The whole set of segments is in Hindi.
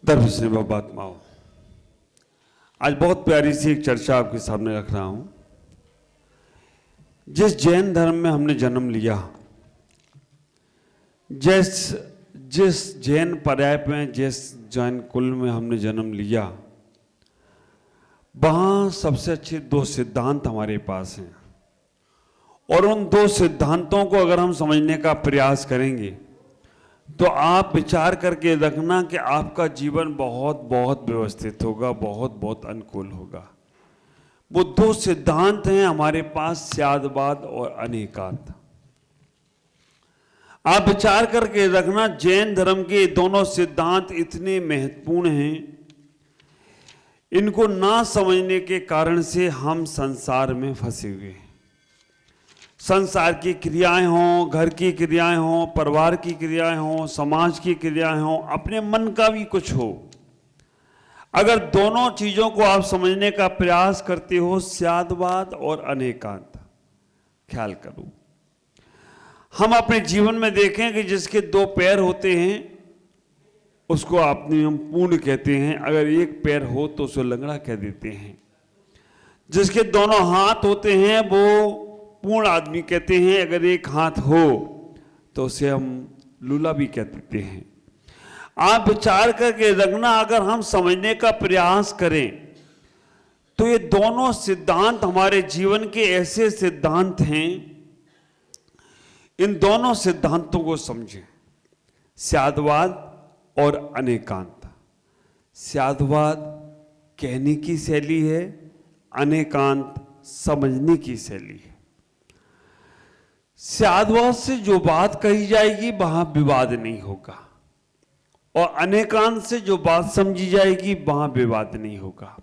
धर्म से बातमाओ। आज बहुत प्यारी सी एक चर्चा आपके सामने रख रहा हूं। जिस जैन धर्म में हमने जन्म लिया, जिस जैन पर्याय में, जिस जैन कुल में हमने जन्म लिया, वहां सबसे अच्छे दो सिद्धांत हमारे पास हैं। और उन दो सिद्धांतों को अगर हम समझने का प्रयास करेंगे तो आप विचार करके रखना कि आपका जीवन बहुत बहुत व्यवस्थित होगा, बहुत बहुत अनुकूल होगा। वो दो सिद्धांत हैं हमारे पास, स्यादवाद और अनेकांत। आप विचार करके रखना, जैन धर्म के दोनों सिद्धांत इतने महत्वपूर्ण हैं, इनको ना समझने के कारण से हम संसार में फंसे हुए हैं। संसार की क्रियाएं हों, घर की क्रियाएं हों, परिवार की क्रियाएं हों, समाज की क्रियाएं हों, अपने मन का भी कुछ हो, अगर दोनों चीजों को आप समझने का प्रयास करते हो, स्यादवाद और अनेकांत, ख्याल करो। हम अपने जीवन में देखें कि जिसके दो पैर होते हैं उसको आप नियम पूर्ण कहते हैं, अगर एक पैर हो तो उसे लंगड़ा कह देते हैं। जिसके दोनों हाथ होते हैं वो पूर्ण आदमी कहते हैं, अगर एक हाथ हो तो उसे हम लूला भी कह देते हैं। आप विचार करके रखना, अगर हम समझने का प्रयास करें तो ये दोनों सिद्धांत हमारे जीवन के ऐसे सिद्धांत हैं, इन दोनों सिद्धांतों को समझें, स्यादवाद और अनेकांत। स्यादवाद कहने की शैली है, अनेकांत समझने की शैली है। स्यादवाद से जो बात कही जाएगी वहां विवाद नहीं होगा, और अनेकांत से जो बात समझी जाएगी वहां विवाद नहीं होगा।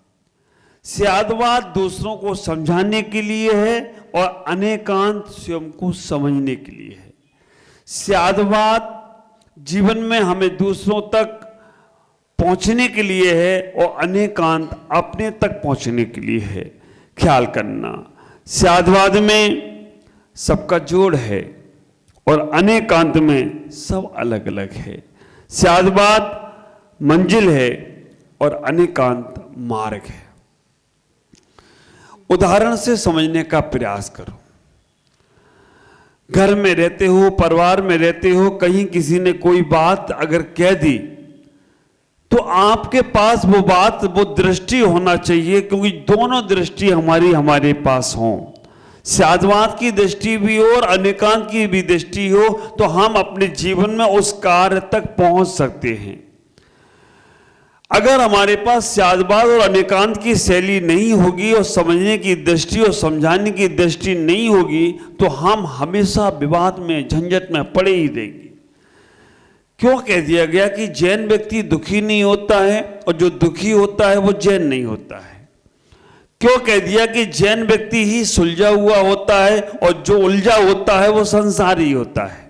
स्यादवाद दूसरों को समझाने के लिए है और अनेकांत स्वयं को समझने के लिए है। स्यादवाद जीवन में हमें दूसरों तक पहुंचने के लिए है और अनेकांत अपने तक पहुंचने के लिए है। ख्याल करना, स्यादवाद में सबका जोड़ है और अनेकांत में सब अलग अलग है। स्यादवाद मंजिल है और अनेकांत मार्ग है। उदाहरण से समझने का प्रयास करो। घर में रहते हो, परिवार में रहते हो, कहीं किसी ने कोई बात अगर कह दी तो आपके पास वो बात, वो दृष्टि होना चाहिए, क्योंकि दोनों दृष्टि हमारे पास हों। स्यादवाद की दृष्टि भी हो और अनेकांत की भी दृष्टि हो तो हम अपने जीवन में उस कार्य तक पहुंच सकते हैं। अगर हमारे पास स्यादवाद और अनेकांत की शैली नहीं होगी और समझने की दृष्टि और समझाने की दृष्टि नहीं होगी तो हम हमेशा विवाद में, झंझट में पड़े ही रहेंगे। क्यों कह दिया गया कि जैन व्यक्ति दुखी नहीं होता है और जो दुखी होता है वो जैन नहीं होता है? क्यों कह दिया कि जैन व्यक्ति ही सुलझा हुआ होता है और जो उलझा होता है वो संसारी होता है?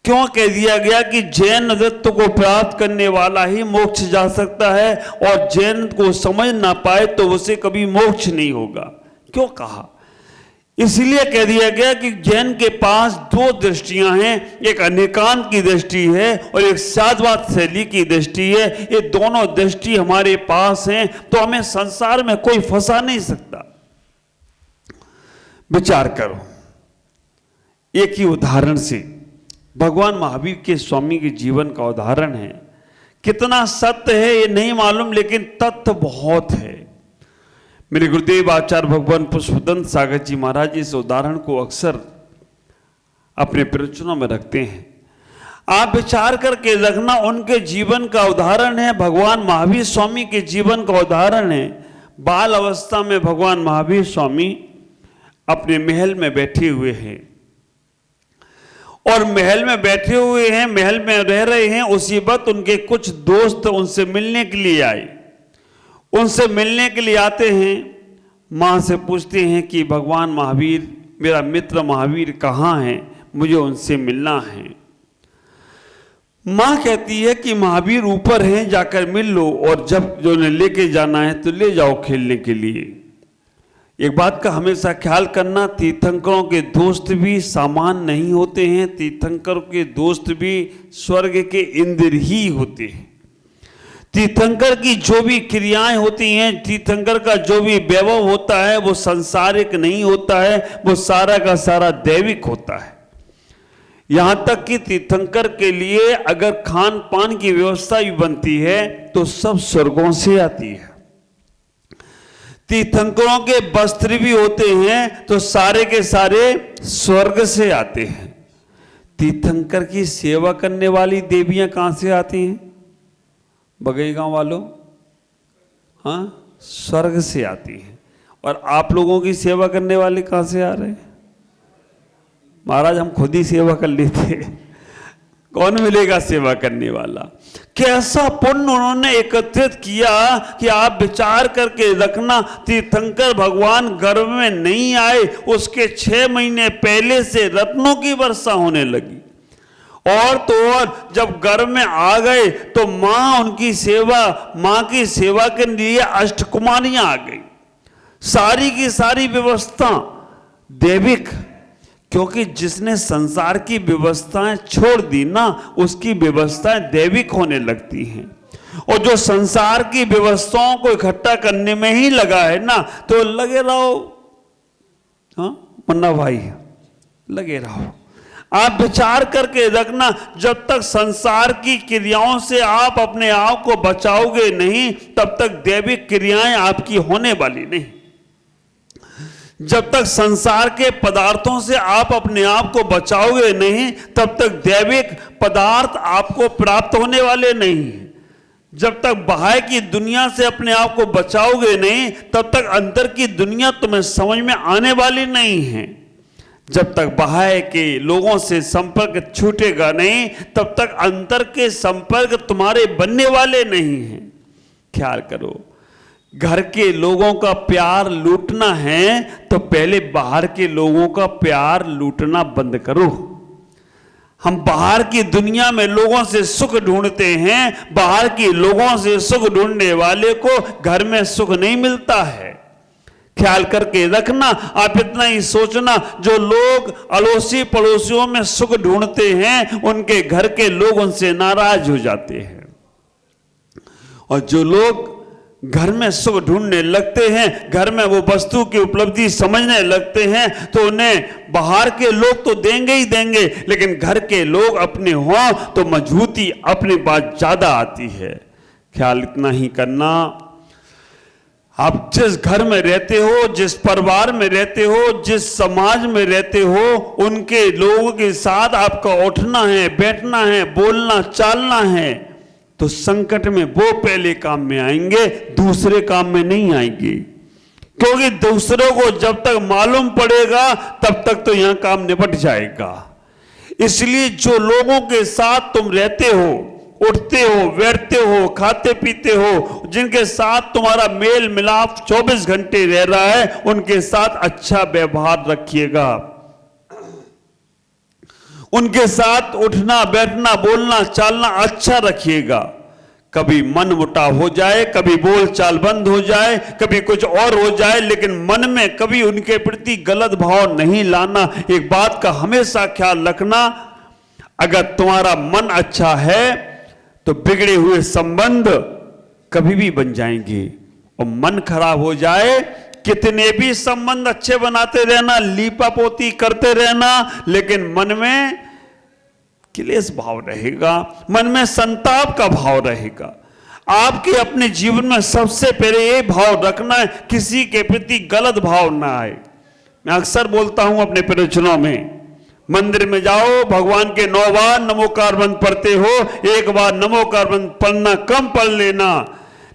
क्यों कह दिया गया कि जैन तत्व को प्राप्त करने वाला ही मोक्ष जा सकता है और जैन को समझ ना पाए तो उसे कभी मोक्ष नहीं होगा? क्यों कहा? इसलिए कह दिया गया कि जैन के पास दो दृष्टियां हैं, एक अनेकांत की दृष्टि है और एक स्यादवाद शैली की दृष्टि है। ये दोनों दृष्टि हमारे पास हैं तो हमें संसार में कोई फंसा नहीं सकता। विचार करो, एक ही उदाहरण से, भगवान महावीर के स्वामी के जीवन का उदाहरण है। कितना सत्य है ये नहीं मालूम, लेकिन तथ्य बहुत है। मेरे गुरुदेव आचार्य भगवान पुष्पदंत सागर जी महाराज इस उदाहरण को अक्सर अपने प्रवचनों में रखते हैं। आप विचार करके रखना, उनके जीवन का उदाहरण है, भगवान महावीर स्वामी के जीवन का उदाहरण है। बाल अवस्था में भगवान महावीर स्वामी अपने महल में बैठे हुए हैं और महल में बैठे हुए हैं, महल में रह रहे हैं। उसी वक्त उनके कुछ दोस्त उनसे मिलने के लिए आए। उनसे मिलने के लिए आते हैं, माँ से पूछते हैं कि भगवान महावीर, मेरा मित्र महावीर कहाँ हैं, मुझे उनसे मिलना है। माँ कहती है कि महावीर ऊपर हैं, जाकर मिल लो, और जब जो उन्हें लेके जाना है तो ले जाओ खेलने के लिए। एक बात का हमेशा ख्याल करना, तीर्थंकरों के दोस्त भी सामान नहीं होते हैं। तीर्थंकरों के दोस्त भी स्वर्ग के इंद्र ही होते हैं। तीर्थंकर की जो भी क्रियाएं होती हैं, तीर्थंकर का जो भी वैभव होता है, वो संसारिक नहीं होता है, वो सारा का सारा दैविक होता है। यहां तक कि तीर्थंकर के लिए अगर खान पान की व्यवस्था भी बनती है तो सब स्वर्गों से आती है। तीर्थंकरों के वस्त्र भी होते हैं तो सारे के सारे स्वर्ग से आते हैं। तीर्थंकर की सेवा करने वाली देवियां कहां से आती हैं बगैगांव वालों? हाँ, स्वर्ग से आती हैं। और आप लोगों की सेवा करने वाले कहां से आ रहे हैं? महाराज हम खुद ही सेवा कर लेते, कौन मिलेगा सेवा करने वाला? कैसा पुण्य उन्होंने एकत्रित किया कि आप विचार करके रखना, तीर्थंकर भगवान गर्भ में नहीं आए, उसके 6 महीने पहले से रत्नों की वर्षा होने लगी। और तो और जब गर्भ में आ गए तो मां उनकी सेवा, मां की सेवा के लिए अष्टकुमारियां आ गई। सारी की सारी व्यवस्था दैविक, क्योंकि जिसने संसार की व्यवस्थाएं छोड़ दी ना, उसकी व्यवस्थाएं दैविक होने लगती हैं। और जो संसार की व्यवस्थाओं को इकट्ठा करने में ही लगा है ना, तो लगे रहो। हाँ मुन्ना भाई, लगे रहो। आप विचार करके रखना, जब तक संसार की क्रियाओं से आप अपने आप को बचाओगे नहीं, तब तक दैविक क्रियाएं आपकी होने वाली नहीं। जब तक संसार के पदार्थों से आप अपने आप को बचाओगे नहीं, तब तक दैविक पदार्थ आपको प्राप्त होने वाले नहीं। जब तक बाहर की दुनिया से अपने आप को बचाओगे नहीं, तब तक अंदर की दुनिया तुम्हें समझ में आने वाली नहीं है। जब तक बाहर के लोगों से संपर्क छूटेगा नहीं, तब तक अंतर के संपर्क तुम्हारे बनने वाले नहीं हैं। ख्याल करो, घर के लोगों का प्यार लूटना है तो पहले बाहर के लोगों का प्यार लूटना बंद करो। हम बाहर की दुनिया में लोगों से सुख ढूंढते हैं, बाहर के लोगों से सुख ढूंढने वाले को घर में सुख नहीं मिलता है। ख्याल करके रखना, आप इतना ही सोचना, जो लोग अड़ोसी पड़ोसियों में सुख ढूंढते हैं, उनके घर के लोग उनसे नाराज हो जाते हैं। और जो लोग घर में सुख ढूंढने लगते हैं, घर में वो वस्तु की उपलब्धि समझने लगते हैं, तो उन्हें बाहर के लोग तो देंगे ही देंगे, लेकिन घर के लोग अपने हों तो मजबूती अपनी बात ज्यादा आती है। ख्याल इतना ही करना, आप जिस घर में रहते हो, जिस परिवार में रहते हो, जिस समाज में रहते हो, उनके लोगों के साथ आपका उठना है, बैठना है, बोलना चालना है, तो संकट में वो पहले काम में आएंगे, दूसरे काम में नहीं आएंगे। क्योंकि दूसरों को जब तक मालूम पड़ेगा तब तक तो यहां काम निपट जाएगा। इसलिए जो लोगों के साथ तुम रहते हो, उठते हो, बैठते हो, खाते पीते हो, जिनके साथ तुम्हारा मेल मिलाप 24 घंटे रह रहा है, उनके साथ अच्छा व्यवहार रखिएगा। उनके साथ उठना बैठना बोलना चालना अच्छा रखिएगा। कभी मन मुटाव हो जाए, कभी बोल चाल बंद हो जाए, कभी कुछ और हो जाए, लेकिन मन में कभी उनके प्रति गलत भाव नहीं लाना। एक बात का हमेशा ख्याल रखना, अगर तुम्हारा मन अच्छा है तो बिगड़े हुए संबंध कभी भी बन जाएंगे, और मन खराब हो जाए, कितने भी संबंध अच्छे बनाते रहना, लीपा पोती करते रहना, लेकिन मन में क्लेश भाव रहेगा, मन में संताप का भाव रहेगा। आपके अपने जीवन में सबसे पहले ये भाव रखना है, किसी के प्रति गलत भाव ना आए। मैं अक्सर बोलता हूं अपने प्रवचनों में, मंदिर में जाओ, भगवान के 9 बार नमोकार मंत्र पढ़ते हो, 1 बार नमोकार मंत्र पढ़ना कम पढ़ लेना,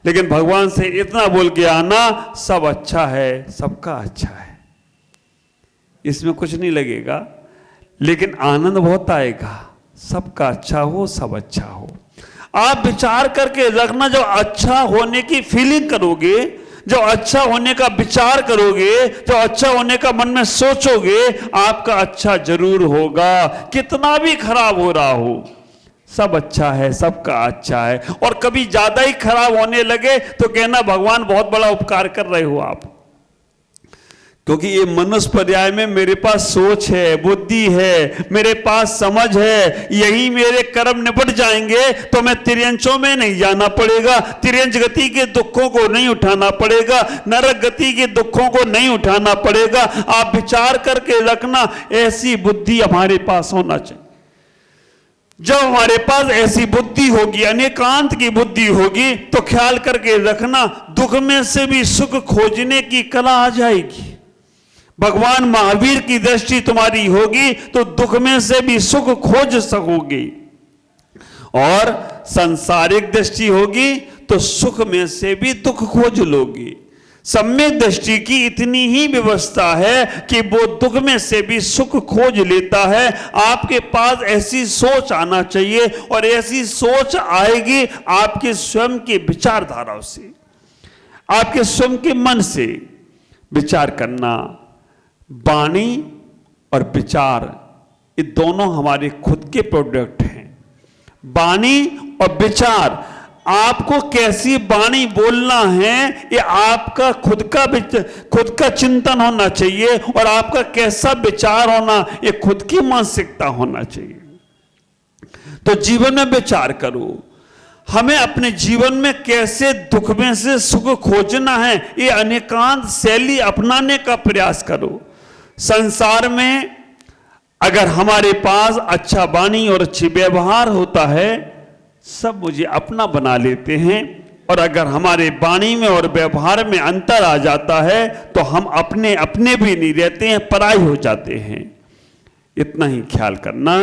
लेकिन भगवान से इतना बोल के आना, सब अच्छा है, सबका अच्छा है। इसमें कुछ नहीं लगेगा, लेकिन आनंद बहुत आएगा। सबका अच्छा हो, सब अच्छा हो। आप विचार करके रखना, जो अच्छा होने की फीलिंग करोगे, जो अच्छा होने का विचार करोगे, जो अच्छा होने का मन में सोचोगे, आपका अच्छा जरूर होगा। कितना भी खराब हो रहा हो, सब अच्छा है, सबका अच्छा है। और कभी ज्यादा ही खराब होने लगे तो कहना भगवान बहुत बड़ा उपकार कर रहे हो आप। क्योंकि ये मनुष्य पर्याय में मेरे पास सोच है, बुद्धि है, मेरे पास समझ है, यही मेरे कर्म निपट जाएंगे तो मैं तिर्यंचों में नहीं जाना पड़ेगा, तिर्यंच गति के दुखों को नहीं उठाना पड़ेगा, नरक गति के दुखों को नहीं उठाना पड़ेगा। आप विचार करके रखना, ऐसी बुद्धि हमारे पास होना चाहिए। जब हमारे पास ऐसी बुद्धि होगी, अनेकांत की बुद्धि होगी, तो ख्याल करके रखना, दुख में से भी सुख खोजने की कला आ जाएगी। भगवान महावीर की दृष्टि तुम्हारी होगी तो दुख में से भी सुख खोज सकोगे, और सांसारिक दृष्टि होगी तो सुख में से भी दुख खोज लोगे। सम्यक दृष्टि की इतनी ही व्यवस्था है कि वो दुख में से भी सुख खोज लेता है। आपके पास ऐसी सोच आना चाहिए, और ऐसी सोच आएगी आपके स्वयं की विचारधाराओं से, आपके स्वयं के मन से। विचार करना, वाणी और विचार, ये दोनों हमारे खुद के प्रोडक्ट हैं। वाणी और विचार, आपको कैसी वाणी बोलना है ये आपका खुद का चिंतन होना चाहिए, और आपका कैसा विचार होना ये खुद की मानसिकता होना चाहिए। तो जीवन में विचार करो, हमें अपने जीवन में कैसे दुख में से सुख खोजना है, ये अनेकांत शैली अपनाने का प्रयास करो। संसार में अगर हमारे पास अच्छा वाणी और अच्छी व्यवहार होता है, सब मुझे अपना बना लेते हैं, और अगर हमारे वाणी में और व्यवहार में अंतर आ जाता है तो हम अपने अपने भी नहीं रहते हैं, पराई हो जाते हैं। इतना ही ख्याल करना,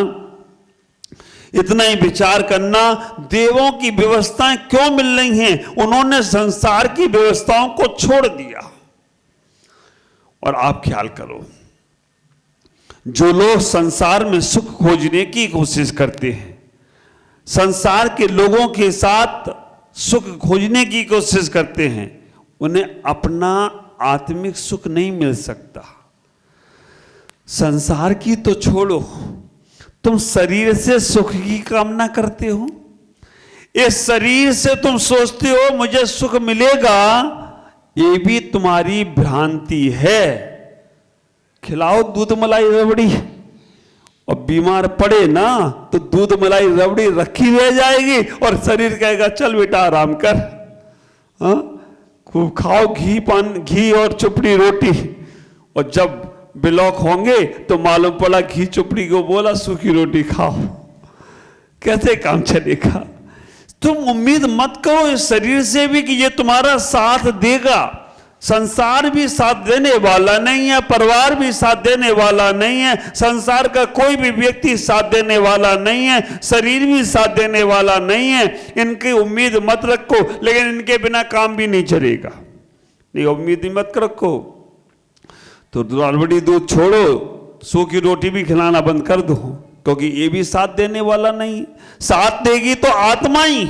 इतना ही विचार करना, देवों की व्यवस्थाएं क्यों मिल रही हैं? उन्होंने संसार की व्यवस्थाओं को छोड़ दिया। और आप ख्याल करो, जो लोग संसार में सुख खोजने की कोशिश करते हैं, संसार के लोगों के साथ सुख खोजने की कोशिश करते हैं, उन्हें अपना आत्मिक सुख नहीं मिल सकता। संसार की तो छोड़ो, तुम शरीर से सुख की कामना करते हो, इस शरीर से तुम सोचते हो मुझे सुख मिलेगा, ये भी तुम्हारी भ्रांति है। खिलाओ दूध मलाई रबड़ी, और बीमार पड़े ना तो दूध मलाई रबड़ी रखी रह जाएगी, और शरीर कहेगा चल बेटा आराम कर, हाँ खूब खाओ घी और चुपड़ी रोटी। और जब ब्लॉक होंगे तो मालूम पड़ा घी चुपड़ी को बोला सूखी रोटी खाओ, कैसे काम चलेगा? तुम उम्मीद मत करो इस शरीर से भी कि ये तुम्हारा साथ देगा। संसार भी साथ देने वाला नहीं है, परिवार भी साथ देने वाला नहीं है, संसार का कोई भी व्यक्ति साथ देने वाला नहीं है, शरीर भी साथ देने वाला नहीं है। इनकी उम्मीद मत रखो, लेकिन इनके बिना काम भी नहीं चलेगा। नहीं, उम्मीद मत रखो तो रबड़ी दूध छोड़ो, सूखी रोटी भी खिलाना बंद कर दो, क्योंकि ये भी साथ देने वाला नहीं। साथ देगी तो आत्मा ही।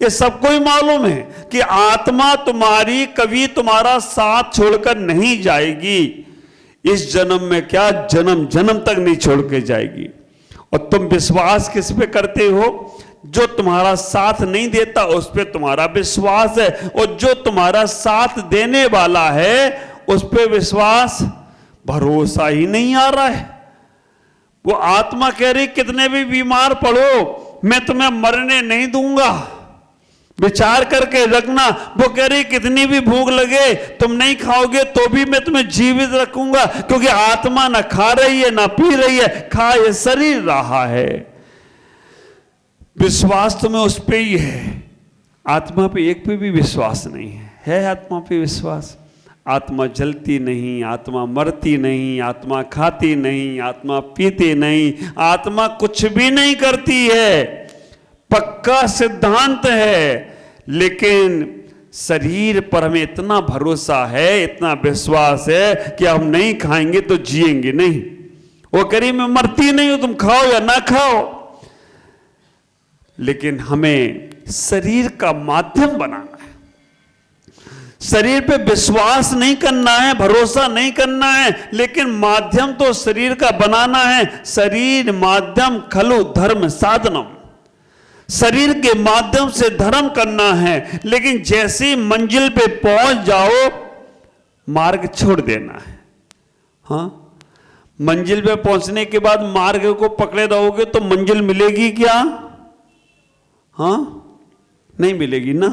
ये सबको ही मालूम है कि आत्मा तुम्हारी कभी तुम्हारा साथ छोड़कर नहीं जाएगी। इस जन्म में क्या, जन्म जन्म तक नहीं छोड़ के जाएगी। और तुम विश्वास किस पे करते हो? जो तुम्हारा साथ नहीं देता उस पे तुम्हारा विश्वास है, और जो तुम्हारा साथ देने वाला है उस पे विश्वास, भरोसा ही नहीं आ रहा है। वो आत्मा कह रही कितने भी बीमार पड़ो मैं तुम्हें मरने नहीं दूंगा, विचार करके रखना। वो कह रही कितनी भी भूख लगे तुम नहीं खाओगे तो भी मैं तुम्हें जीवित रखूंगा, क्योंकि आत्मा ना खा रही है ना पी रही है, खा ये शरीर रहा है। विश्वास तुम्हें उस पे ही है, आत्मा पे एक पे भी विश्वास नहीं है आत्मा पे विश्वास? आत्मा जलती नहीं, आत्मा मरती नहीं, आत्मा खाती नहीं, आत्मा पीती नहीं, आत्मा कुछ भी नहीं करती है, पक्का सिद्धांत है। लेकिन शरीर पर हमें इतना भरोसा है, इतना विश्वास है कि हम नहीं खाएंगे तो जिएंगे नहीं। वो करी मैं मरती नहीं हूं, तुम खाओ या ना खाओ। लेकिन हमें शरीर का माध्यम बनाना है, शरीर पे विश्वास नहीं करना है, भरोसा नहीं करना है, लेकिन माध्यम तो शरीर का बनाना है। शरीर माध्यम खलु धर्म साधनम, शरीर के माध्यम से धर्म करना है। लेकिन जैसे मंजिल पे पहुंच जाओ मार्ग छोड़ देना है। हाँ, मंजिल पे पहुंचने के बाद मार्ग को पकड़े रहोगे तो मंजिल मिलेगी क्या? हाँ, नहीं मिलेगी ना।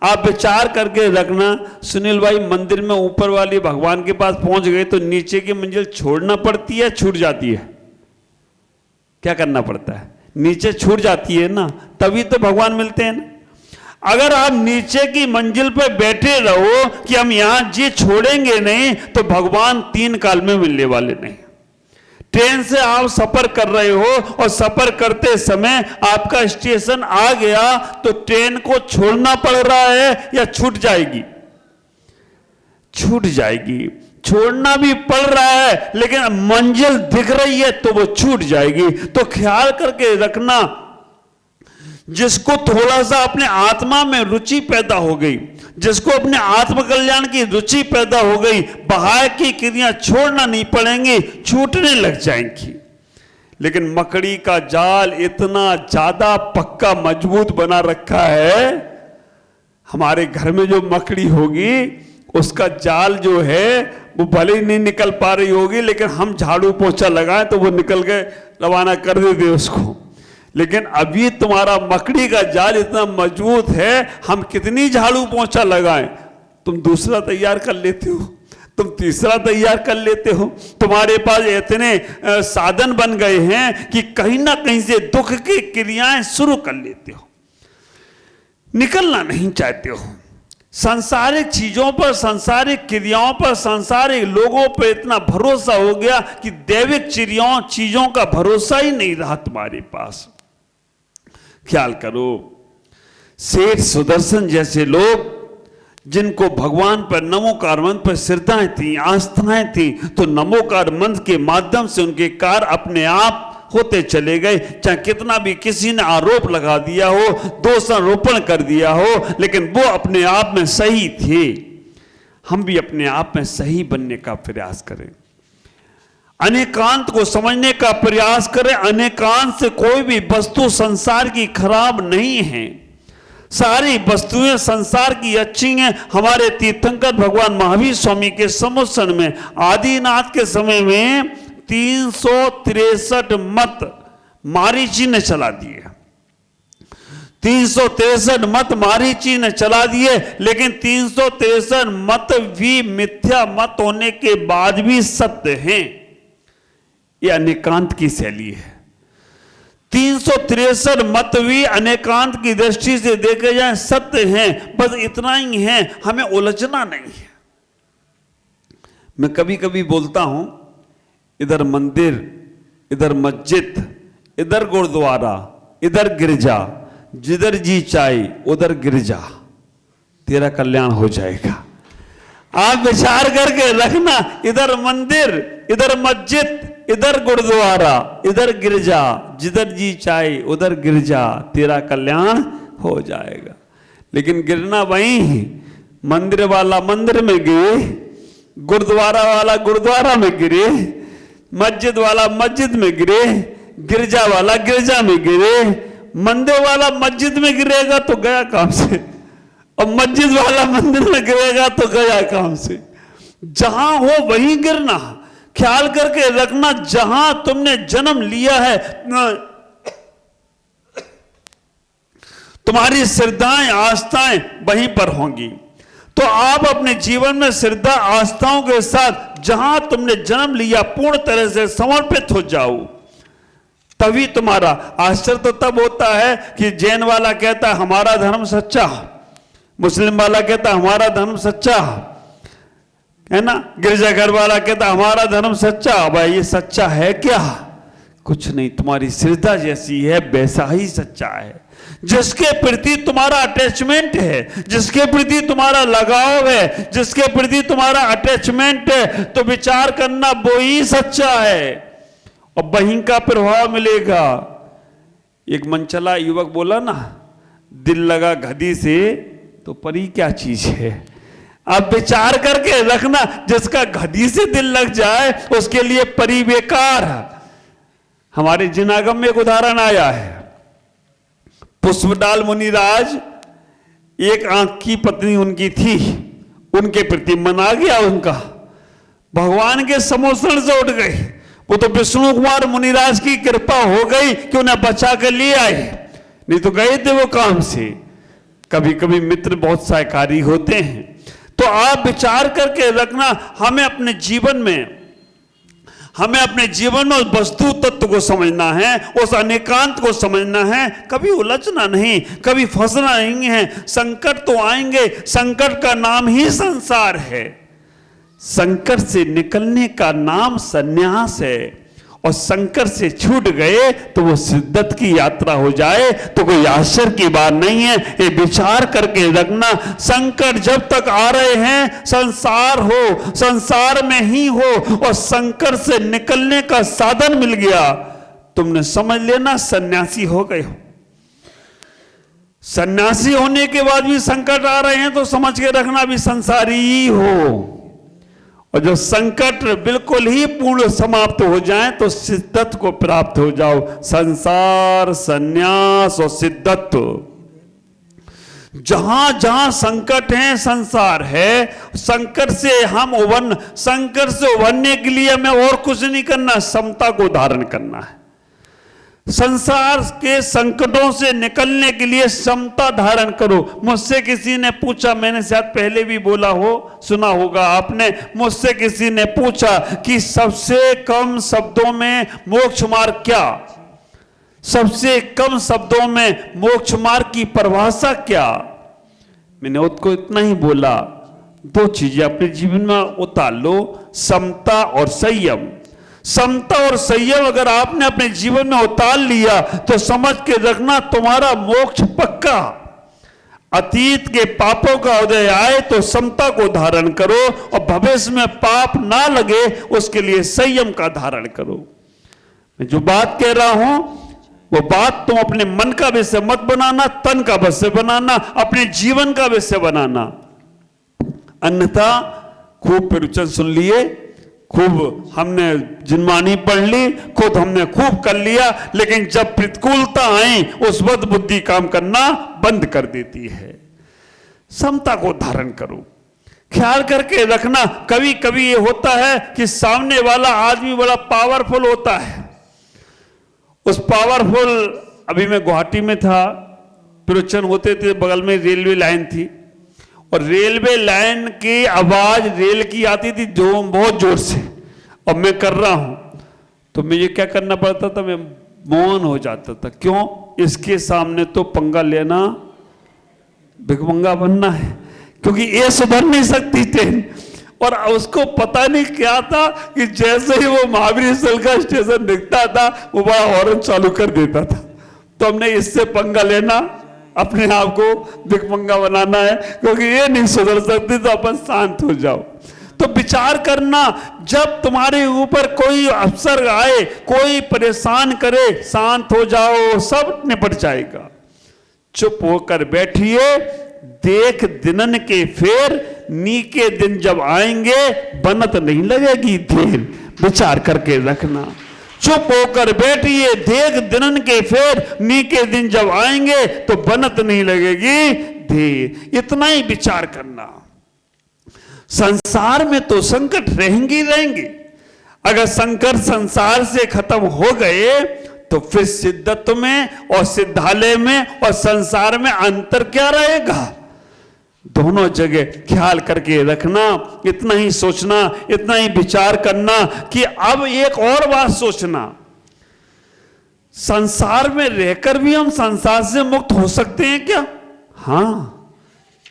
आप विचार करके रखना। सुनील भाई, मंदिर में ऊपर वाली भगवान के पास पहुंच गए तो नीचे की मंजिल छोड़ना पड़ती है, छूट जाती है? क्या करना पड़ता है? नीचे छूट जाती है ना, तभी तो भगवान मिलते हैं ना। अगर आप नीचे की मंजिल पे बैठे रहो कि हम यहां जी छोड़ेंगे नहीं, तो भगवान 3 काल में मिलने वाले नहीं। ट्रेन से आप सफर कर रहे हो और सफर करते समय आपका स्टेशन आ गया तो ट्रेन को छोड़ना पड़ रहा है या छूट जाएगी? छूट जाएगी। छोड़ना भी पड़ रहा है लेकिन मंजिल दिख रही है तो वो छूट जाएगी। तो ख्याल करके रखना, जिसको थोड़ा सा अपने आत्मा में रुचि पैदा हो गई, जिसको अपने आत्मकल्याण की रुचि पैदा हो गई, बाहर की क्रियाएं छोड़ना नहीं पड़ेंगी, छूटने लग जाएंगी। लेकिन मकड़ी का जाल इतना ज्यादा पक्का मजबूत बना रखा है, हमारे घर में जो मकड़ी होगी उसका जाल जो है वो भले ही नहीं निकल पा रही होगी, लेकिन हम झाड़ू पोछा लगाएं तो वो निकल के रवाना कर देते उसको। लेकिन अभी तुम्हारा मकड़ी का जाल इतना मजबूत है, हम कितनी झाड़ू पोछा लगाएं, तुम दूसरा तैयार कर लेते हो, तुम तीसरा तैयार कर लेते हो। तुम्हारे पास इतने साधन बन गए हैं कि कहीं ना कहीं से दुख की क्रियाएं शुरू कर लेते हो, निकलना नहीं चाहते हो। सांसारिक चीजों पर, सांसारिक क्रियाओं पर, सांसारिक लोगों पर इतना भरोसा हो गया कि दैविक चीजों का भरोसा ही नहीं रहा तुम्हारे पास। ख्याल करो, सेठ सुदर्शन जैसे लोग जिनको भगवान पर नमोकार मंत्र पर श्रद्धाएं थी, आस्थाएं थी, तो नमोकार मंत्र के माध्यम से उनके कार्य अपने आप होते चले गए। चाहे कितना भी किसी ने आरोप लगा दिया हो, दोषारोपण कर दिया हो, लेकिन वो अपने आप में सही थे। हम भी अपने आप में सही बनने का प्रयास करें, अनेकांत को समझने का प्रयास करें। अनेकांत से कोई भी वस्तु संसार की खराब नहीं है, सारी वस्तुएं संसार की अच्छी हैं। हमारे तीर्थंकर भगवान महावीर स्वामी के समुत्सन में आदिनाथ के समय में 363 मत मारीची ने चला दिए। 363 मत मारीची ने चला दिए, लेकिन 363 मत भी मिथ्या मत होने के बाद भी सत्य हैं। यह अनेकांत की शैली है। 363 मत भी अनेकांत की दृष्टि से देखे जाए सत्य हैं, बस इतना ही है, हमें उलझना नहीं है। मैं कभी कभी बोलता हूं, इधर मंदिर, इधर मस्जिद, इधर गुरुद्वारा, इधर गिरजा, जिधर जी चाहे उधर गिरजा, तेरा कल्याण हो जाएगा। आप विचार करके रखना, इधर मंदिर, इधर मस्जिद, इधर गुरुद्वारा, इधर गिरजा, जिधर जी चाहे उधर गिरजा, तेरा कल्याण हो जाएगा। लेकिन गिरना वहीं, मंदिर वाला मंदिर में गिरे, गुरुद्वारा वाला गुरुद्वारा में गिरे, मस्जिद वाला मस्जिद में गिरे, गिरजा वाला गिरजा में गिरे। मंदिर वाला मस्जिद में गिरेगा तो गया काम से, और मस्जिद वाला मंदिर में गिरेगा तो गया काम से। जहां हो वहीं गिरना। ख्याल करके रखना, जहां तुमने जन्म लिया है तुम्हारी श्रद्धाएं आस्थाएं वहीं पर होंगी। तो आप अपने जीवन में श्रद्धा आस्थाओं के साथ जहां तुमने जन्म लिया पूर्ण तरह से समर्पित हो जाओ, तभी तुम्हारा। आश्चर्य तो तब होता है कि जैन वाला कहता है हमारा धर्म सच्चा, मुस्लिम वाला कहता है हमारा धर्म सच्चा है ना, गिरजाघर वाला कहता है हमारा धर्म सच्चा। भाई ये सच्चा है क्या? कुछ नहीं, तुम्हारी श्रद्धा जैसी है वैसा ही सच्चा है। जिसके प्रति तुम्हारा अटैचमेंट है, जिसके प्रति तुम्हारा लगाव है, जिसके प्रति तुम्हारा अटैचमेंट है, तो विचार करना वो ही सच्चा है और वहीं का प्रभाव मिलेगा। एक मनचला युवक बोला ना, दिल लगा गधी से तो परी क्या चीज है। अब विचार करके रखना, जिसका गधी से दिल लग जाए उसके लिए परी बेकार। हमारे जिनागम में एक उदाहरण आया है, पुष्पडाल मुनिराज, एक आंख की पत्नी उनकी थी, उनके प्रति मन आ गया उनका, भगवान के समोषण से उठ गए। वो तो विष्णु कुमार मुनिराज की कृपा हो गई कि उन्हें बचा कर लिए आए, नहीं तो गए थे वो काम से। कभी कभी मित्र बहुत सहायकारी होते हैं। तो आप विचार करके रखना, हमें अपने जीवन में उस वस्तु तत्व को समझना है, उस अनेकांत को समझना है। कभी उलझना नहीं, कभी फंसना नहीं है। संकट तो आएंगे, संकट का नाम ही संसार है। संकट से निकलने का नाम संन्यास है। और संकट से छूट गए तो वो सिद्धत की यात्रा हो जाए तो कोई आश्चर्य की बात नहीं है। ये विचार करके रखना, संकट जब तक आ रहे हैं संसार में ही हो, और संकट से निकलने का साधन मिल गया, तुमने समझ लेना सन्यासी हो गए हो। सन्यासी होने के बाद भी संकट आ रहे हैं तो समझ के रखना भी संसारी ही हो। और जब संकट बिल्कुल ही पूर्ण समाप्त हो जाए तो सिद्धत को प्राप्त हो जाओ। संसार, संन्यास और सिद्धत, जहां जहां संकट है संसार है। संकट से उभरने के लिए हमें और कुछ नहीं करना, समता को धारण करना है। संसार के संकटों से निकलने के लिए समता धारण करो। मुझसे किसी ने पूछा, मैंने शायद पहले भी बोला हो, सुना होगा आपने, मुझसे किसी ने पूछा कि सबसे कम शब्दों में मोक्ष मार्ग क्या, सबसे कम शब्दों में मोक्ष मार्ग की परिभाषा क्या। मैंने उसको इतना ही बोला, दो चीजें अपने जीवन में उतार लो, समता और संयम। समता और संयम अगर आपने अपने जीवन में उतार लिया तो समझ के रखना तुम्हारा मोक्ष पक्का। अतीत के पापों का उदय आए तो समता को धारण करो, और भविष्य में पाप ना लगे उसके लिए संयम का धारण करो। मैं जो बात कह रहा हूं वो बात तुम अपने मन का विषय मत बनाना, तन का विषय बनाना, अपने जीवन का विषय बनाना। अन्यथा खूब प्रवचन सुन लिए, खूब हमने जिनवानी पढ़ ली, खुद हमने खूब कर लिया, लेकिन जब प्रतिकूलता आई उस वक्त बुद्धि काम करना बंद कर देती है। समता को धारण करो, ख्याल करके रखना। कभी कभी ये होता है कि सामने वाला आदमी बड़ा पावरफुल होता है। उस पावरफुल, अभी मैं गुवाहाटी में था, प्रवचन होते थे, बगल में रेलवे लाइन थी, और रेलवे लाइन की आवाज रेल की आती थी जो बहुत जोर से, और मैं कर रहा हूं तो मुझे क्या करना पड़ता था, मैं मौन हो जाता था। क्यों? इसके सामने तो पंगा लेना, भिखमंगा बनना है, क्योंकि ये सुधर नहीं सकती ट्रेन। और उसको पता नहीं क्या था कि जैसे ही वो महावीर स्थल का स्टेशन दिखता था वो बड़ा हॉर्न चालू कर देता था। तो हमने इससे पंगा लेना, अपने आप को भिखमंगा बनाना है, क्योंकि ये नहीं सुधर सकती, तो अपन शांत हो जाओ। तो विचार करना, जब तुम्हारे ऊपर कोई अवसर आए, कोई परेशान करे, शांत हो जाओ, सब निपट जाएगा। चुप होकर बैठिए, देख दिनन के फेर, नीके दिन जब आएंगे बनत नहीं लगेगी देर। विचार करके रखना, चुप होकर बैठिए, देख दिनन के फेर, नीके दिन जब आएंगे तो बनत नहीं लगेगी देर। इतना ही विचार करना। संसार में तो संकट रहेंगे। अगर संकट संसार से खत्म हो गए तो फिर सिद्धत में और सिद्धालय में और संसार में अंतर क्या रहेगा? दोनों जगह ख्याल करके रखना। इतना ही सोचना, इतना ही विचार करना कि अब एक और बात सोचना, संसार में रहकर भी हम संसार से मुक्त हो सकते हैं क्या? हाँ,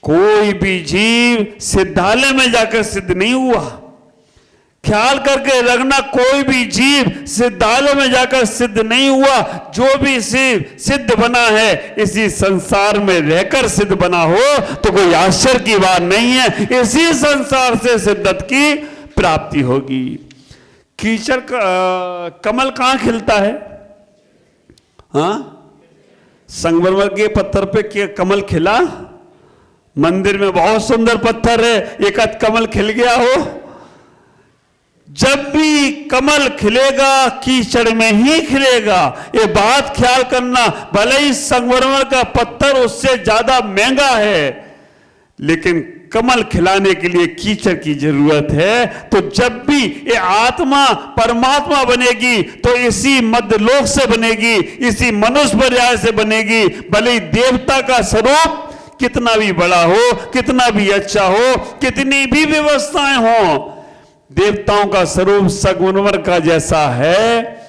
कोई भी जीव सिद्धालय में जाकर सिद्ध नहीं हुआ। ख्याल करके रखना, कोई भी जीव सिद्धालय में जाकर सिद्ध नहीं हुआ। जो भी शिव सिद्ध बना है इसी संसार में रहकर सिद्ध बना हो तो कोई आश्चर्य की बात नहीं है। इसी संसार से सिद्धत की प्राप्ति होगी। कीचड़ कमल कहां खिलता है? हाँ, संगमरमर के पत्थर पे कमल खिला? मंदिर में बहुत सुंदर पत्थर है, एक आध कमल खिल गया हो? जब भी कमल खिलेगा कीचड़ में ही खिलेगा। ये बात ख्याल करना। भले ही संगमरमर का पत्थर उससे ज्यादा महंगा है, लेकिन कमल खिलाने के लिए कीचड़ की जरूरत है। तो जब भी ये आत्मा परमात्मा बनेगी तो इसी मध्यलोक से बनेगी, इसी मनुष्य पर्याय से बनेगी। भले ही देवता का स्वरूप कितना भी बड़ा हो, कितना भी अच्छा हो, कितनी भी व्यवस्थाएं हो, देवताओं का स्वरूप संगमरमर का जैसा है,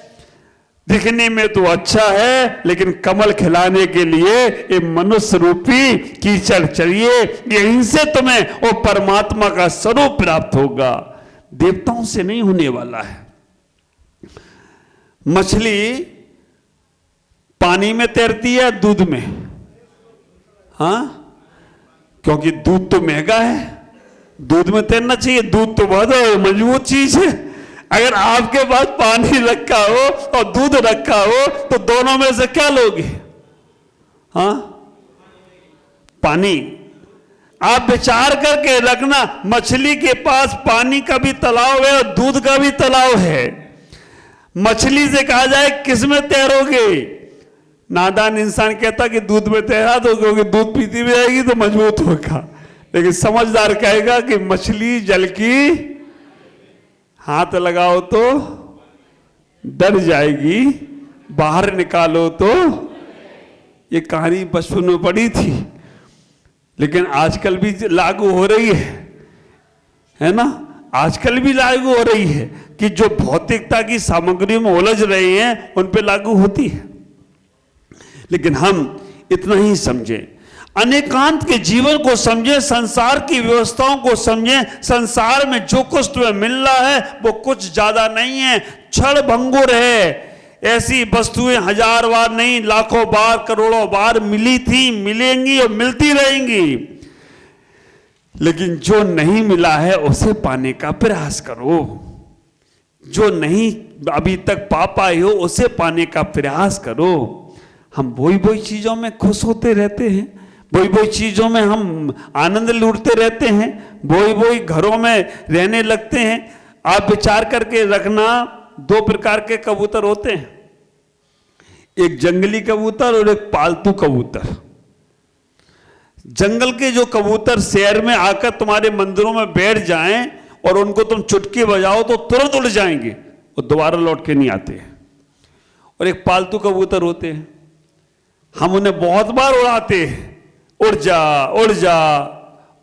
दिखने में तो अच्छा है, लेकिन कमल खिलाने के लिए ये मनुष्य रूपी कीचड़ चाहिए। यहीं से तुम्हें वो परमात्मा का स्वरूप प्राप्त होगा, देवताओं से नहीं होने वाला है। मछली पानी में तैरती है, दूध में? हाँ, क्योंकि दूध तो महंगा है, दूध में तैरना चाहिए। दूध तो बहुत मजबूत चीज है। अगर आपके पास पानी रखा हो और दूध रखा हो तो दोनों में से क्या लोगे? हाँ, पानी। आप विचार करके रखना, मछली के पास पानी का भी तालाब है और दूध का भी तालाब है। मछली से कहा जाए किस में तैरोगे? नादान इंसान कहता कि दूध में तैरा दो, क्योंकि दूध पीती भी आएगी तो मजबूत होगा। लेकिन समझदार कहेगा कि मछली जल की हाथ लगाओ तो डर जाएगी, बाहर निकालो तो। ये कहानी बचपन में पढ़ी थी, लेकिन आजकल भी लागू हो रही है ना? आजकल भी लागू हो रही है कि जो भौतिकता की सामग्री में उलझ रहे हैं उन पे लागू होती है। लेकिन हम इतना ही समझें, अनेकांत के जीवन को समझें, संसार की व्यवस्थाओं को समझें। संसार में जो कुछ तुम्हें मिल रहा है वो कुछ ज्यादा नहीं है, क्षण भंगुर है। ऐसी वस्तुएं हजार बार नहीं, लाखों बार, करोड़ों बार मिली थी, मिलेंगी और मिलती रहेंगी। लेकिन जो नहीं मिला है उसे पाने का प्रयास करो। जो नहीं अभी तक पा पाए हो उसे पाने का प्रयास करो। हम वही चीजों में खुश होते रहते हैं, वही चीजों में हम आनंद लूटते रहते हैं, वही घरों में रहने लगते हैं। आप विचार करके रखना, दो प्रकार के कबूतर होते हैं, एक जंगली कबूतर और एक पालतू कबूतर। जंगल के जो कबूतर शहर में आकर तुम्हारे मंदिरों में बैठ जाएं और उनको तुम चुटकी बजाओ तो तुरंत उड़ जाएंगे और दोबारा लौट के नहीं आते। और एक पालतू कबूतर होते हैं, हम उन्हें बहुत बार उड़ाते हैं, उड़ जा उड़ जा,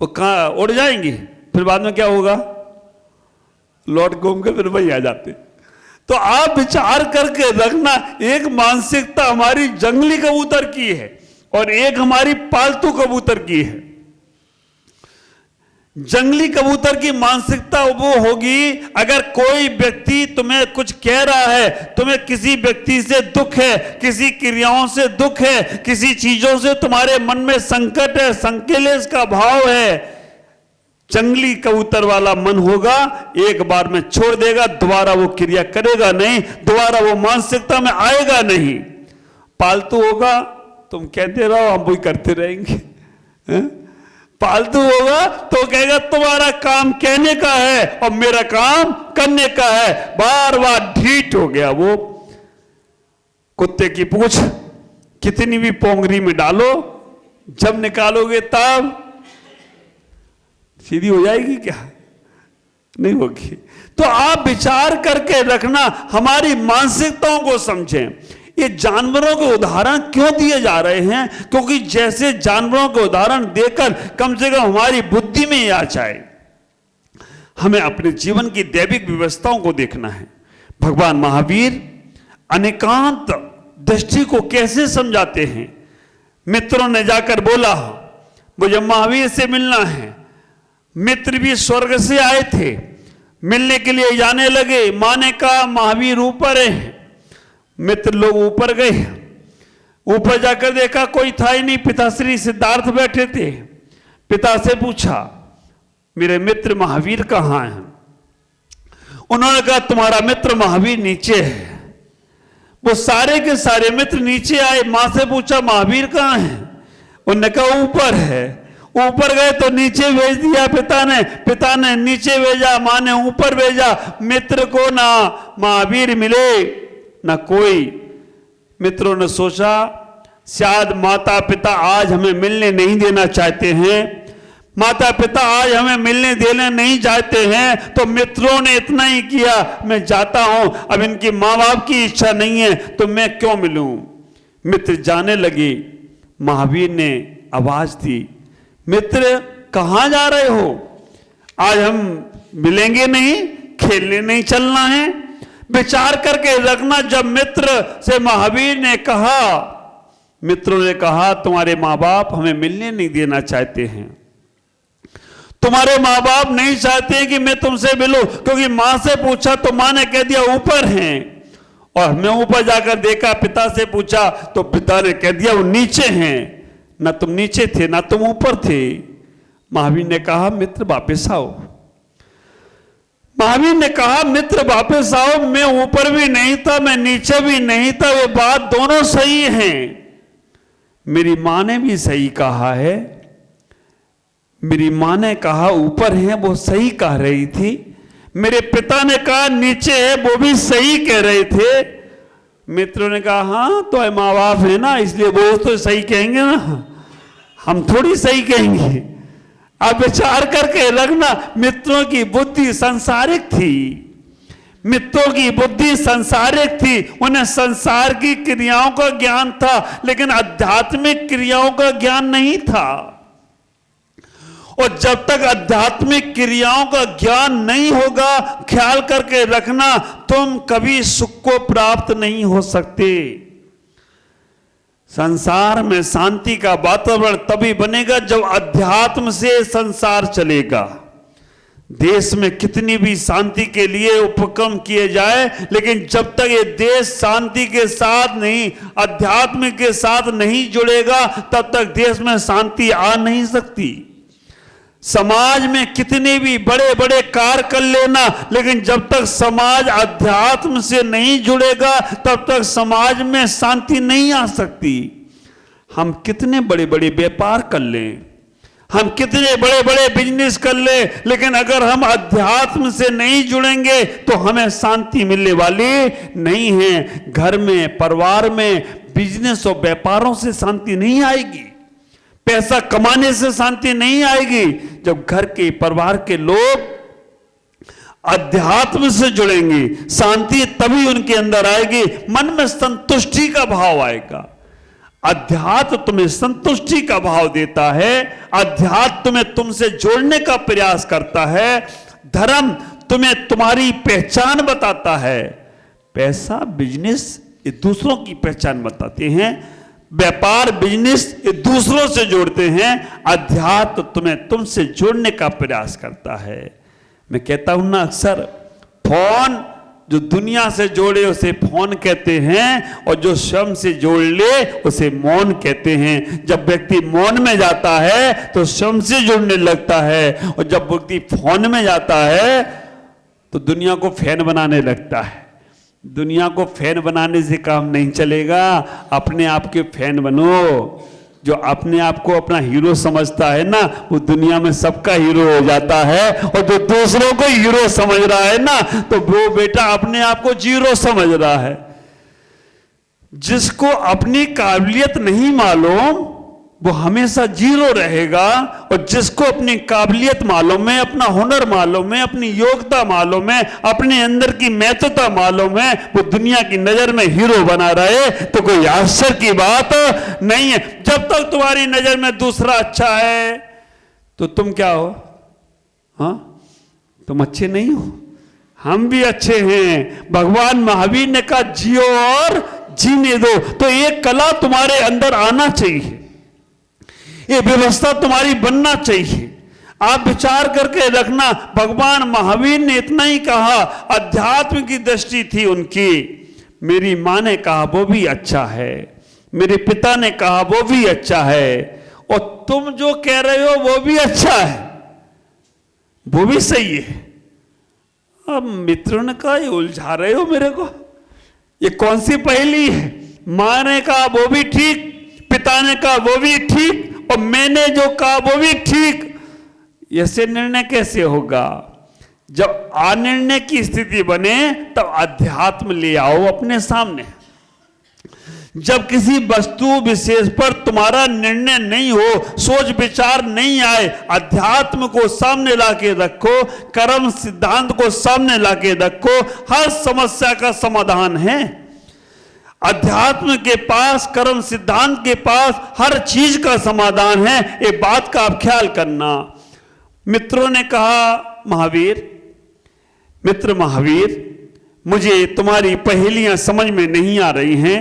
वो कहाँ उड़ जाएंगे, फिर बाद में क्या होगा? लौट घूम के फिर वही आ जाते। तो आप विचार करके रखना, एक मानसिकता हमारी जंगली कबूतर की है और एक हमारी पालतू कबूतर की है। जंगली कबूतर की मानसिकता वो होगी, अगर कोई व्यक्ति तुम्हें कुछ कह रहा है, तुम्हें किसी व्यक्ति से दुख है, किसी क्रियाओं से दुख है, किसी चीजों से तुम्हारे मन में संकट है, संकेलेश का भाव है, जंगली कबूतर वाला मन होगा, एक बार में छोड़ देगा, दोबारा वो क्रिया करेगा नहीं, दोबारा वो मानसिकता में आएगा नहीं। पालतू होगा, तुम कहते रहो हम वही करते रहेंगे। पालतू होगा तो कहेगा तुम्हारा काम कहने का है और मेरा काम करने का है, बार बार ढीठ हो गया। वो कुत्ते की पूंछ कितनी भी पोंगरी में डालो, जब निकालोगे तब सीधी हो जाएगी क्या? नहीं होगी। तो आप विचार करके रखना, हमारी मानसिकताओं को समझें। ये जानवरों के उदाहरण क्यों दिए जा रहे हैं? क्योंकि जैसे जानवरों के उदाहरण देकर कम से कम हमारी बुद्धि में आ जाए। हमें अपने जीवन की दैविक व्यवस्थाओं को देखना है। भगवान महावीर अनेकांत दृष्टि को कैसे समझाते हैं? मित्रों ने जाकर बोला मुझे महावीर से मिलना है। मित्र भी स्वर्ग से आए थे, मिलने के लिए जाने लगे। मां ने कहा महावीर ऊपर है। मित्र लोग ऊपर गए, ऊपर जाकर देखा कोई था ही नहीं, पिताश्री सिद्धार्थ बैठे थे। पिता से पूछा मेरे मित्र महावीर कहाँ हैं? उन्होंने कहा तुम्हारा मित्र महावीर नीचे है। वो सारे के सारे मित्र नीचे आए, मां से पूछा महावीर कहाँ हैं? उन्होंने कहा ऊपर है। ऊपर गए तो नीचे भेज दिया पिता ने नीचे भेजा, मां ने ऊपर भेजा। मित्र को ना महावीर मिले ना कोई। मित्रों ने सोचा शायद माता पिता आज हमें मिलने नहीं देना चाहते हैं। माता पिता आज हमें मिलने देने नहीं चाहते हैं, तो मित्रों ने इतना ही किया, मैं जाता हूं, अब इनकी माँ बाप की इच्छा नहीं है तो मैं क्यों मिलूं। मित्र जाने लगे। महावीर ने आवाज दी, मित्र कहां जा रहे हो? आज हम मिलेंगे नहीं, खेलने नहीं चलना है। विचार करके रखना। जब मित्र से महावीर ने कहा, मित्रों ने कहा तुम्हारे माँ बाप हमें मिलने नहीं देना चाहते हैं, तुम्हारे माँ बाप नहीं चाहते कि मैं तुमसे मिलूं, क्योंकि माँ से पूछा तो माँ ने कह दिया ऊपर हैं, और मैं ऊपर जाकर देखा, पिता से पूछा तो पिता ने कह दिया वो नीचे हैं। ना तुम नीचे थे ना तुम ऊपर थे। महावीर ने कहा मित्र वापस आओ। महावीर ने कहा मित्र वापस आओ, मैं ऊपर भी नहीं था मैं नीचे भी नहीं था, वो बात दोनों सही हैं। मेरी माँ ने भी सही कहा है, मेरी माँ ने कहा ऊपर है वो सही कह रही थी, मेरे पिता ने कहा नीचे है वो भी सही कह रहे थे। मित्रों ने कहा हाँ तो माँ बाप है ना इसलिए वो तो सही कहेंगे ना, हम थोड़ी सही कहेंगे। अब विचार करके रखना, मित्रों की बुद्धि सांसारिक थी, मित्रों की बुद्धि सांसारिक थी, उन्हें संसार की क्रियाओं का ज्ञान था लेकिन आध्यात्मिक क्रियाओं का ज्ञान नहीं था। और जब तक आध्यात्मिक क्रियाओं का ज्ञान नहीं होगा, ख्याल करके रखना, तुम कभी सुख को प्राप्त नहीं हो सकते। संसार में शांति का वातावरण तभी बनेगा जब अध्यात्म से संसार चलेगा। देश में कितनी भी शांति के लिए उपक्रम किए जाए, लेकिन जब तक ये देश शांति के साथ नहीं, अध्यात्म के साथ नहीं जुड़ेगा, तब तक देश में शांति आ नहीं सकती। समाज में कितने भी बड़े बड़े कार्य कर लेना, लेकिन जब तक समाज अध्यात्म से नहीं जुड़ेगा तब तक समाज में शांति नहीं आ सकती। हम कितने बड़े बड़े व्यापार कर लें, हम कितने बड़े बड़े बिजनेस कर ले, लेकिन अगर हम अध्यात्म से नहीं जुड़ेंगे तो हमें शांति मिलने वाली नहीं है। घर में, परिवार में, बिजनेस और व्यापारों से शांति नहीं आएगी, पैसा कमाने से शांति नहीं आएगी। जब घर के, परिवार के लोग अध्यात्म से जुड़ेंगे, शांति तभी उनके अंदर आएगी, मन में संतुष्टि का भाव आएगा। अध्यात्म तुम्हें संतुष्टि का भाव देता है, अध्यात्म तुम्हें तुमसे जोड़ने का प्रयास करता है, धर्म तुम्हें तुम्हारी पहचान बताता है। पैसा, बिजनेस ये दूसरों की पहचान बताते हैं, व्यापार, बिजनेस ये दूसरों से जोड़ते हैं, अध्यात्म तुम्हें तुमसे जोड़ने का प्रयास करता है। मैं कहता हूं ना अक्सर, फोन जो दुनिया से जोड़े उसे फोन कहते हैं, और जो स्वयं से जोड़ ले उसे मौन कहते हैं। जब व्यक्ति मौन में जाता है तो स्वयं से जुड़ने लगता है, और जब व्यक्ति फोन में जाता है तो दुनिया को फैन बनाने लगता है। दुनिया को फैन बनाने से काम नहीं चलेगा, अपने आप के फैन बनो। जो अपने आप को अपना हीरो समझता है ना, वो दुनिया में सबका हीरो हो जाता है, और जो दूसरों को हीरो समझ रहा है ना, तो वो बेटा अपने आप को जीरो समझ रहा है। जिसको अपनी काबिलियत नहीं मालूम वो हमेशा जीरो रहेगा, और जिसको अपनी काबिलियत मालूम है, अपना हुनर मालूम है, अपनी योग्यता मालूम है, अपने अंदर की महत्वता मालूम है, वो दुनिया की नजर में हीरो बना रहे तो कोई आश्चर्य की बात नहीं है। जब तक तुम्हारी नजर में दूसरा अच्छा है तो तुम क्या हो? हाँ, तुम अच्छे नहीं हो, हम भी अच्छे हैं। भगवान महावीर ने कहा जियो और जीने दो। तो एक कला तुम्हारे अंदर आना चाहिए, ये व्यवस्था तुम्हारी बनना चाहिए। आप विचार करके रखना, भगवान महावीर ने इतना ही कहा, अध्यात्म की दृष्टि थी उनकी। मेरी माँ ने कहा वो भी अच्छा है, मेरे पिता ने कहा वो भी अच्छा है, और तुम जो कह रहे हो वो भी अच्छा है, वो भी सही है। अब मित्रों ने कहा ये उलझा रहे हो मेरे को, ये कौन सी पहेली है? माँ ने कहा वो भी ठीक, पिता ने कहा वो भी ठीक, और मैंने जो कहा वो भी ठीक। ऐसे निर्णय कैसे होगा? जब अनिर्णय की स्थिति बने तब अध्यात्म ले आओ अपने सामने। जब किसी वस्तु विशेष पर तुम्हारा निर्णय नहीं हो, सोच विचार नहीं आए, अध्यात्म को सामने लाके रखो, कर्म सिद्धांत को सामने लाके रखो, हर समस्या का समाधान है। अध्यात्म के पास, कर्म सिद्धांत के पास हर चीज का समाधान है। एक बात का आप ख्याल करना। मित्रों ने कहा, मित्र महावीर, मुझे तुम्हारी पहेलियां समझ में नहीं आ रही हैं,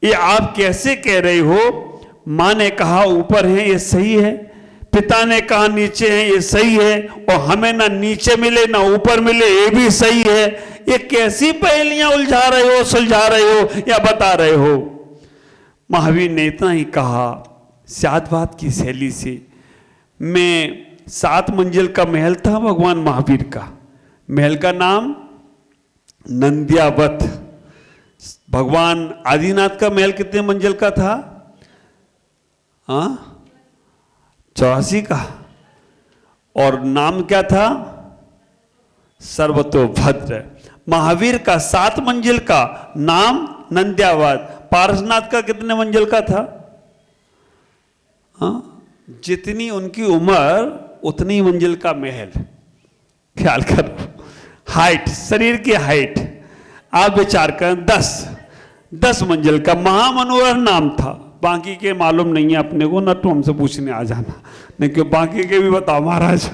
ये आप कैसे कह रहे हो? मां ने कहा ऊपर है, ये सही है। पिता ने कहा नीचे है, ये सही है। और हमें ना नीचे मिले ना ऊपर मिले, ये भी सही है। ये कैसी पहेलियां उलझा रहे हो, सुलझा रहे हो या बता रहे हो? महावीर ने इतना ही कहा स्यादवाद की शैली से। मैं 7 मंजिल का महल था भगवान महावीर का। महल का नाम नंद्यावत। भगवान आदिनाथ का महल कितने मंजिल का था? 84 का। और नाम क्या था? सर्वतोभद्र। महावीर का 7 मंजिल का नाम नंद्यावत। पारसनाथ का कितने मंजिल का था? जितनी उनकी उम्र उतनी मंजिल का महल। ख्याल करो, हाइट, शरीर की हाइट आप विचार करें। 10 मंजिल का महामनोहर नाम था। बाकी के मालूम नहीं है अपने को, ना तो हमसे पूछने आ जाना, नहीं कि बाकी के भी बताओ महाराज।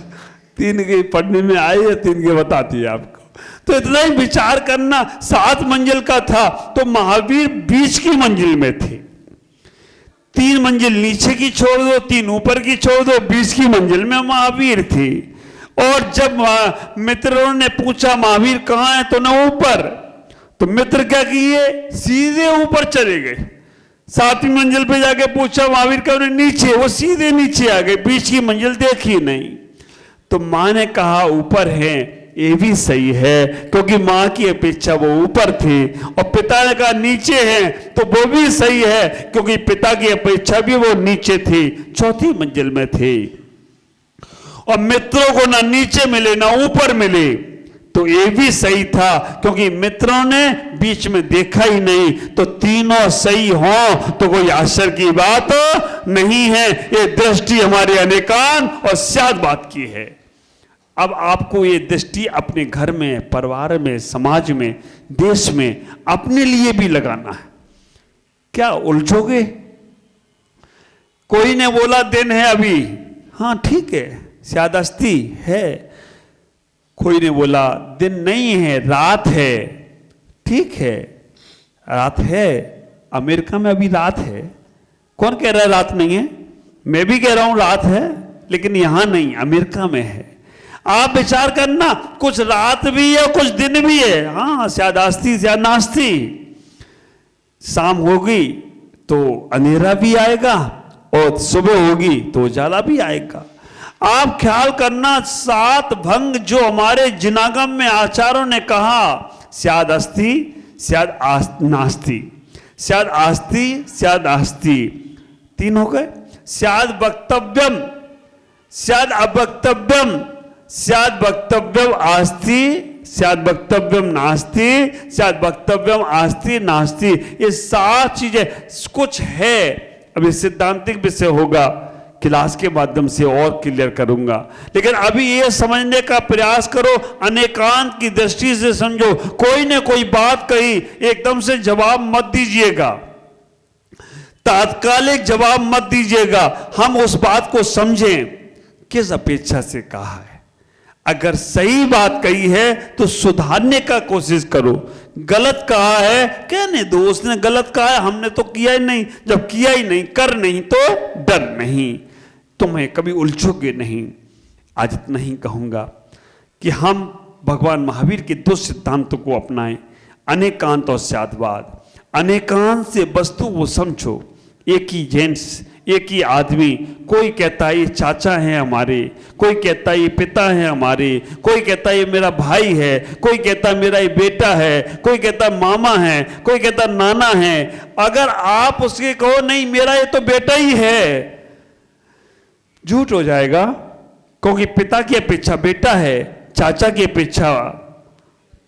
3 के पढ़ने में आए या 3 के बताती है आपको। तो इतना ही विचार करना। 7 मंजिल का था तो महावीर बीच की मंजिल में थे। 3 मंजिल नीचे की छोड़ दो, 3 ऊपर की छोड़ दो, 20 की मंजिल में महावीर थे। और जब मित्रों ने पूछा महावीर कहाँ है, तो ना ऊपर, तो मित्र क्या किए? सीधे ऊपर चले गए। 7वीं मंजिल पे जाके पूछा महावीर का, नीचे, वो सीधे नीचे आ गए, बीच की मंजिल देखी नहीं। तो मां ने कहा ऊपर है, ये भी सही है, क्योंकि मां की अपेक्षा वो ऊपर थे। और पिता ने कहा नीचे है, तो वो भी सही है, क्योंकि पिता की अपेक्षा भी वो नीचे थे, 4थी मंजिल में थे। और मित्रों को ना नीचे मिले ना ऊपर मिले, तो ये भी सही था, क्योंकि मित्रों ने बीच में देखा ही नहीं। तो तीनों सही हो तो कोई आश्चर्य की बात नहीं है। ये दृष्टि हमारे अनेकान और स्यादवाद की है। अब आपको ये दृष्टि अपने घर में, परिवार में, समाज में, देश में, अपने लिए भी लगाना है। क्या उलझोगे? कोई ने बोला दिन है अभी, हाँ ठीक है, स्यादस्ती है। कोई ने बोला दिन नहीं है, रात है, ठीक है, रात है। अमेरिका में अभी रात है। कौन कह रहा है रात नहीं है? मैं भी कह रहा हूं रात है, लेकिन यहां नहीं, अमेरिका में है। आप विचार करना, कुछ रात भी है कुछ दिन भी है। हाँ, स्यादास्ती स्यादनास्ती। शाम होगी तो अंधेरा भी आएगा और सुबह होगी तो उजाला भी आएगा। आप ख्याल करना, 7 भंग जो हमारे जिनागम में आचार्यों ने कहा, स्याद अस्ति स्याद नास्ति, स्याद आस्ति स्याद आस्ति, 3 हो गए। स्याद वक्तव्यम स्याद अवक्तव्यम, स्याद वक्तव्यम आस्ति स्याद वक्तव्यम नास्ति, स्याद वक्तव्यम आस्ति नास्ति। ये 7 चीजें कुछ है। अभी सिद्धांतिक विषय होगा, क्लास के माध्यम से और क्लियर करूंगा, लेकिन अभी ये समझने का प्रयास करो, अनेकांत की दृष्टि से समझो। कोई ने कोई बात कही, एकदम से जवाब मत दीजिएगा, तात्कालिक जवाब मत दीजिएगा। हम उस बात को समझें, किस अपेक्षा से कहा है। अगर सही बात कही है तो सुधारने का कोशिश करो। गलत कहा है, कहने दो, उसने गलत कहा है, हमने तो किया ही नहीं। जब किया ही नहीं, कर नहीं तो डर नहीं, तुम्हें कभी उलझोगे नहीं। आज इतना ही कहूंगा कि हम भगवान महावीर के 2 सिद्धांतों को अपनाएं, अनेकांत और स्यादवाद। अनेकांत से वस्तु को समझो, एक ही जेंट्स, एक ही आदमी। कोई कहता है ये चाचा है हमारे, कोई कहता है ये पिता है हमारे, कोई कहता है ये मेरा भाई है, कोई कहता है मेरा ये बेटा है, कोई कहता है मामा है, कोई कहता है नाना है। अगर आप उसके कहो नहीं मेरा ये तो बेटा ही है, झूठ हो जाएगा, क्योंकि पिता की अपेक्षा बेटा है, चाचा की अपेक्षा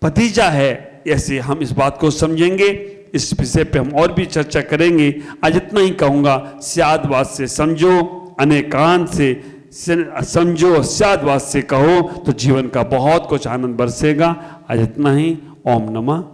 भतीजा है। ऐसे हम इस बात को समझेंगे इस विषय पे हम और भी चर्चा करेंगे। आज इतना ही कहूँगा, स्यादवाद से समझो, अनेकांत से समझो, स्यादवाद से कहो तो जीवन का बहुत कुछ आनंद बरसेगा। आज इतना ही। ओम नमः